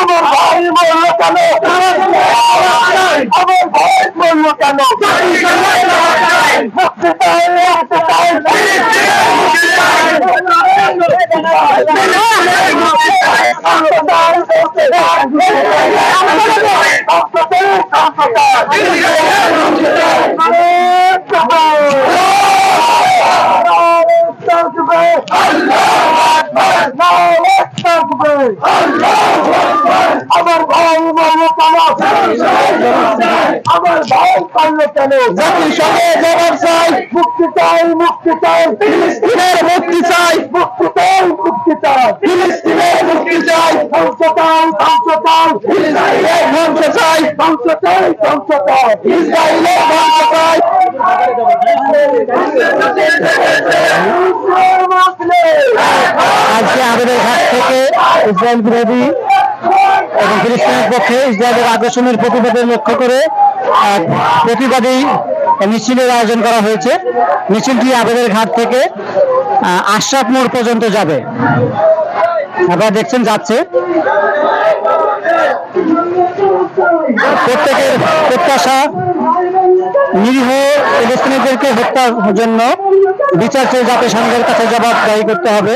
আমার ভাই বলল কেন? আমার ভাই বলল কেন? আমার ভাই বলল কেন? আমার ভাই পারল কেন? জাতিসংঘে জবাব চাই, মুক্তি চাই, মুক্তি চাই, ফিলিস্তিনের মুক্তি চাই, মুক্তি চাই, মুক্তি চাই, ফিলিস্তিনের মুক্তি চাই, ধ্বংস চাই, ধ্বংস চাই, ইসরায়েলের ধ্বংস চাই, ধ্বংস চাই, ধ্বংস চাই, ইসরায়েলের ধ্বংস চাই। আজকে আমাদের ঘাট থেকে ইসরায়েল বিরোধী এবং ফিলিস্তিনের পক্ষে ইসরায়েলের আগ্রাসনের প্রতিবাদের লক্ষ্য করে প্রতিবাদী মিছিলের আয়োজন করা হয়েছে। মিছিলটি আবেদের ঘাট থেকে আশরাফ মোড় পর্যন্ত যাবে। আপনারা দেখছেন যাচ্ছে। প্রত্যেকের প্রত্যাশা নিরীহ ফিলিস্তিনিদেরকে হত্যার জন্য বিচার চেয়ে জাতিসংঘের কাছে জবাবদাহি করতে হবে।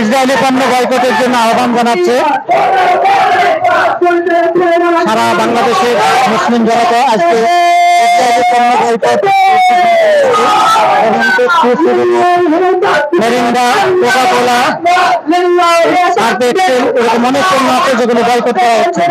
ইসরায়েলি পণ্য বয়কটের জন্য আহ্বান জানাচ্ছে সারা বাংলাদেশের মুসলিম জনতা। আজকে ইসরায়েলি পণ্য boycott, Mirinda, Coca Cola, Surf Excel এরকম অনেক পণ্য আছে যেগুলো বয়কট করা হচ্ছে।